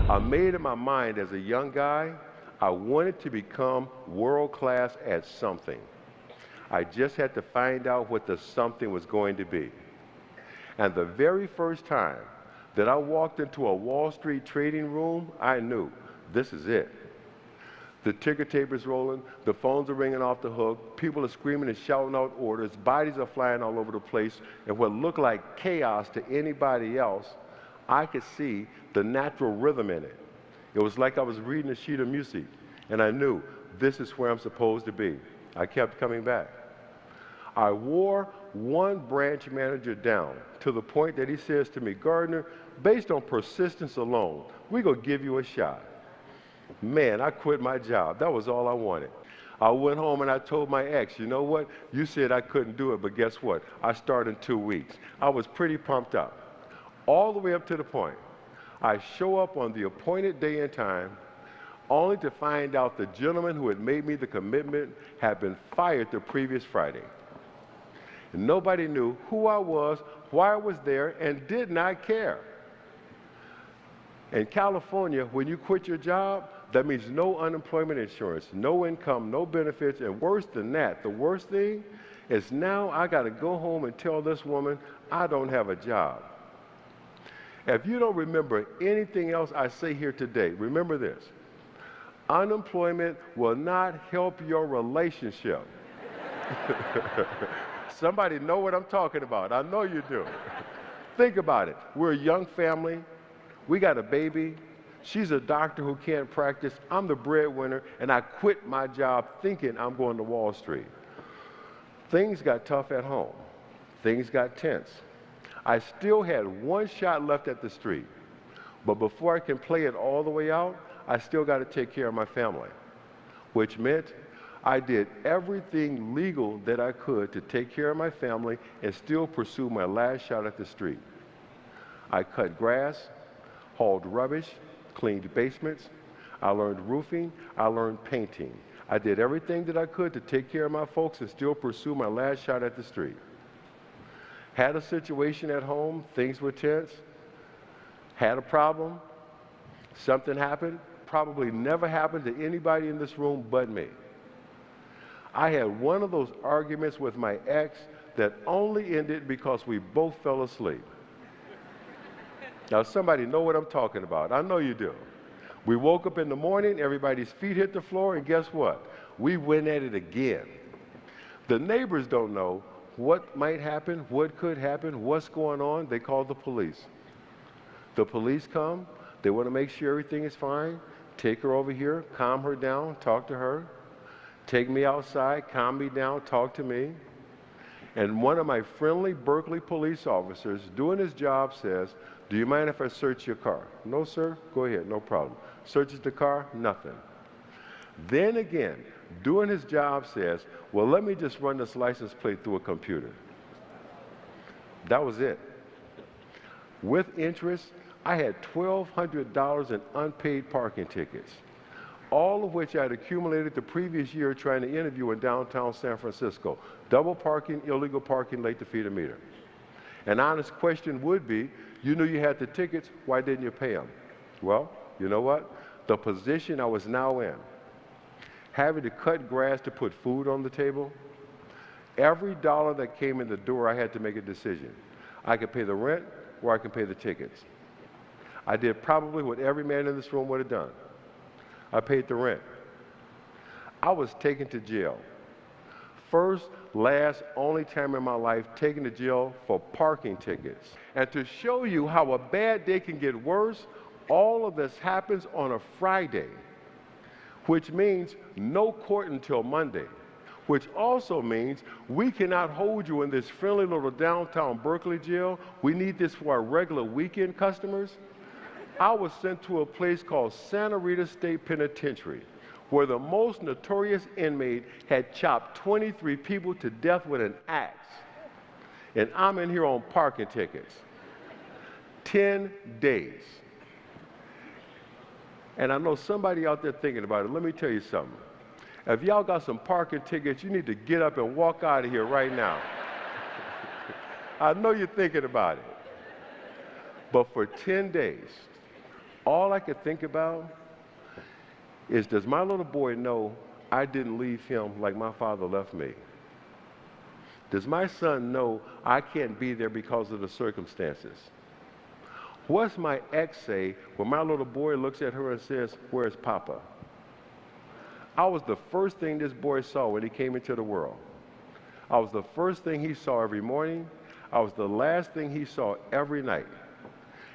I made in my mind as a young guy, I wanted to become world class at something. I just had to find out what the something was going to be. And the very first time that I walked into a Wall Street trading room, I knew this is it. The ticker tape is rolling, the phones are ringing off the hook, people are screaming and shouting out orders, bodies are flying all over the place, and what looked like chaos to anybody else, I could see the natural rhythm in it. It was like I was reading a sheet of music, and I knew this is where I'm supposed to be. I kept coming back. I wore one branch manager down to the point that he says to me, Gardner, based on persistence alone, we're going to give you a shot. Man, I quit my job. That was all I wanted. I went home and I told my ex, you know what? You said I couldn't do it, but guess what? I start in 2 weeks. I was pretty pumped up. All the way up to the point. I show up on the appointed day and time, only to find out the gentleman who had made me the commitment had been fired the previous Friday. And nobody knew who I was, why I was there, and did not care. In California, when you quit your job, that means no unemployment insurance, no income, no benefits, and worse than that, the worst thing is now I got to go home and tell this woman I don't have a job. If you don't remember anything else I say here today, remember this. Unemployment will not help your relationship. Somebody know what I'm talking about. I know you do. Think about it. We're a young family. We got a baby. She's a doctor who can't practice. I'm the breadwinner, and I quit my job thinking I'm going to Wall Street. Things got tough at home. Things got tense. I still had one shot left at the street. But before I can play it all the way out, I still got to take care of my family, which meant I did everything legal that I could to take care of my family and still pursue my last shot at the street. I cut grass, hauled rubbish, cleaned basements. I learned roofing. I learned painting. I did everything that I could to take care of my folks and still pursue my last shot at the street. Had a situation at home, things were tense. Had a problem, something happened, probably never happened to anybody in this room but me. I had one of those arguments with my ex that only ended because we both fell asleep. Now, somebody know what I'm talking about. I know you do. We woke up in the morning, everybody's feet hit the floor, and guess what? We went at it again. The neighbors don't know what might happen, what could happen, what's going on. They call the police. The police come. They want to make sure everything is fine. Take her over here, calm her down, talk to her. Take me outside, calm me down, talk to me. And one of my friendly Berkeley police officers doing his job says, do you mind if I search your car? No, sir. Go ahead, no problem. Searches the car, nothing. Then again, doing his job says, well, let me just run this license plate through a computer. That was it. With interest, I had $1,200 in unpaid parking tickets, all of which I had accumulated the previous year trying to interview in downtown San Francisco. Double parking, illegal parking, late to feed a meter. An honest question would be, you knew you had the tickets, why didn't you pay them? Well, you know what? The position I was now in, having to cut grass to put food on the table, every dollar that came in the door, I had to make a decision. I could pay the rent or I could pay the tickets. I did probably what every man in this room would have done. I paid the rent. I was taken to jail. First, last, only time in my life taken to jail for parking tickets. And to show you how a bad day can get worse, all of this happens on a Friday, which means no court until Monday, which also means we cannot hold you in this friendly little downtown Berkeley jail. We need this for our regular weekend customers. I was sent to a place called Santa Rita State Penitentiary, where the most notorious inmate had chopped 23 people to death with an axe. And I'm in here on parking tickets. 10 days. And I know somebody out there thinking about it. Let me tell you something. If y'all got some parking tickets, you need to get up and walk out of here right now. I know you're thinking about it. But for 10 days, All I could think about is, does my little boy know I didn't leave him like my father left me? Does my son know I can't be there because of the circumstances? What's my ex say when my little boy looks at her and says, "Where's Papa?" I was the first thing this boy saw when he came into the world. I was the first thing he saw every morning. I was the last thing he saw every night.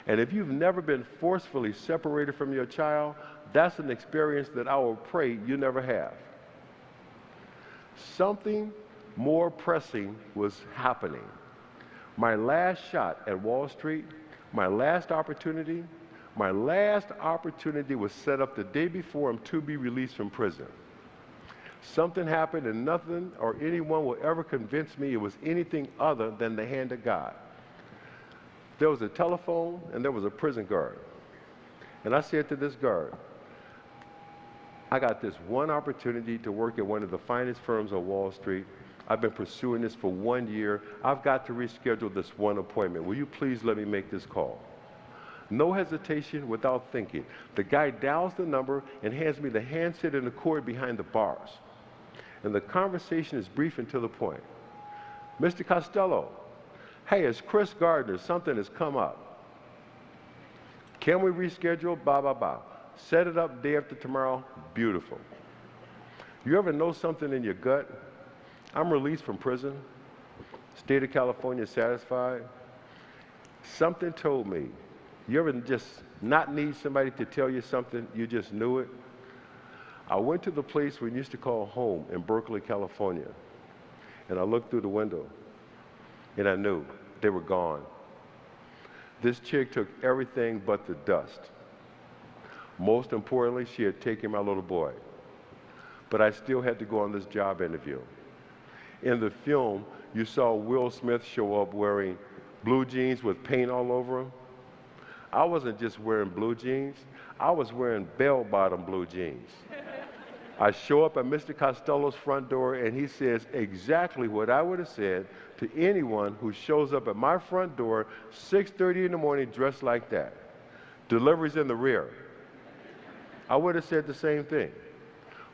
And if you've never been forcefully separated from your child, that's an experience that I will pray you never have. Something more pressing was happening. My last shot at Wall Street, my last opportunity was set up the day before I'm to be released from prison. Something happened and nothing or anyone will ever convince me it was anything other than the hand of God. There was a telephone and there was a prison guard. And I said to this guard, I got this one opportunity to work at one of the finest firms on Wall Street. I've been pursuing this for 1 year. I've got to reschedule this one appointment. Will you please let me make this call? No hesitation, without thinking. The guy dials the number and hands me the handset and the cord behind the bars. And the conversation is brief and to the point. "Mr. Costello, hey, it's Chris Gardner. Something has come up. Can we reschedule? Blah, blah, blah. Set it up day after tomorrow. Beautiful." You ever know something in your gut? I'm released from prison. State of California satisfied. Something told me. You ever just not need somebody to tell you something, you just knew it? I went to the place we used to call home in Berkeley, California. And I looked through the window and I knew they were gone. This chick took everything but the dust. Most importantly, she had taken my little boy. But I still had to go on this job interview. In the film, you saw Will Smith show up wearing blue jeans with paint all over him. I wasn't just wearing blue jeans, I was wearing bell-bottom blue jeans. I show up at Mr. Costello's front door and he says exactly what I would have said to anyone who shows up at my front door 6:30 in the morning dressed like that. Delivery's in the rear. I would have said the same thing.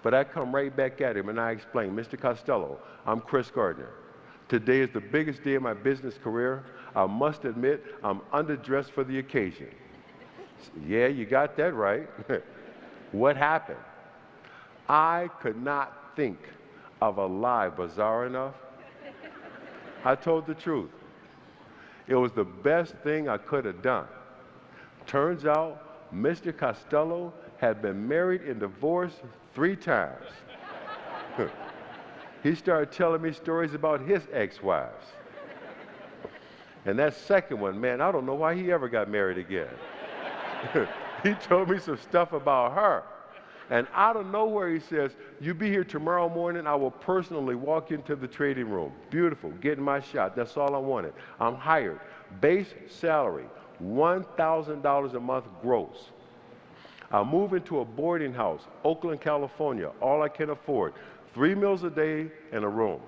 But I come right back at him and I explain, "Mr. Costello, I'm Chris Gardner. Today is the biggest day of my business career. I must admit, I'm underdressed for the occasion." "Yeah, you got that right." What happened? I could not think of a lie bizarre enough. I told the truth. It was the best thing I could have done. Turns out, Mr. Costello had been married and divorced 3 times. He started telling me stories about his ex-wives. And that second one, man, I don't know why he ever got married again. He told me some stuff about her. And out of nowhere, he says, "You be here tomorrow morning, I will personally walk into the trading room." Beautiful, getting my shot, that's all I wanted. I'm hired. Base salary, $1,000 a month gross. I move into a boarding house, Oakland, California, all I can afford. 3 meals a day and a room.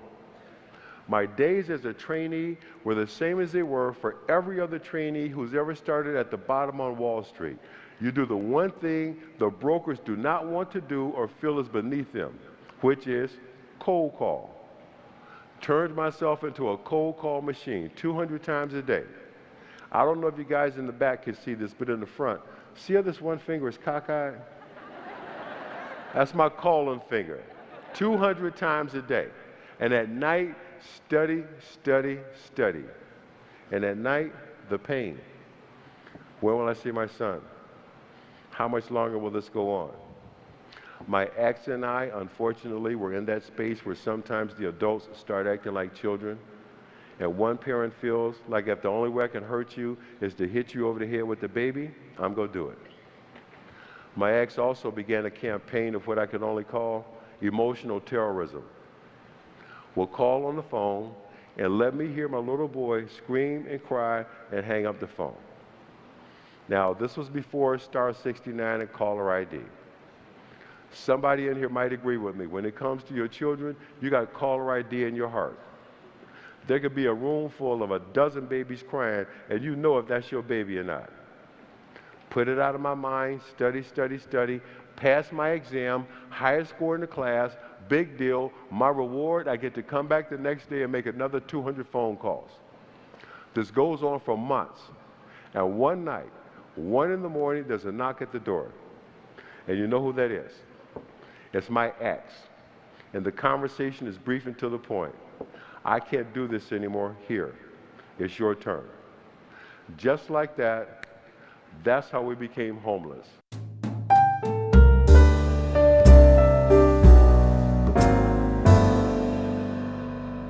My days as a trainee were the same as they were for every other trainee who's ever started at the bottom on Wall Street. You do the one thing the brokers do not want to do or feel is beneath them, which is cold call. Turned myself into a cold call machine 200 times a day. I don't know if you guys in the back can see this, but in the front, see how this one finger is cockeyed? That's my calling finger. 200 times a day. And at night, study, study, study. And at night, the pain. When will I see my son? How much longer will this go on? My ex and I, unfortunately, were in that space where sometimes the adults start acting like children. And one parent feels like if the only way I can hurt you is to hit you over the head with the baby, I'm going to do it. My ex also began a campaign of what I can only call emotional terrorism. Will call on the phone and let me hear my little boy scream and cry and hang up the phone. Now, this was before star 69 and caller ID. Somebody in here might agree with me. When it comes to your children, you got caller ID in your heart. There could be a room full of a dozen babies crying, and you know if that's your baby or not. Put it out of my mind, study, study, study, pass my exam, highest score in the class, big deal. My reward, I get to come back the next day and make another 200 phone calls. This goes on for months. And one night, 1 in the morning, there's a knock at the door. And you know who that is? It's my ex. And the conversation is brief and to the point. I can't do this anymore. Here, it's your turn. Just like that, that's how we became homeless.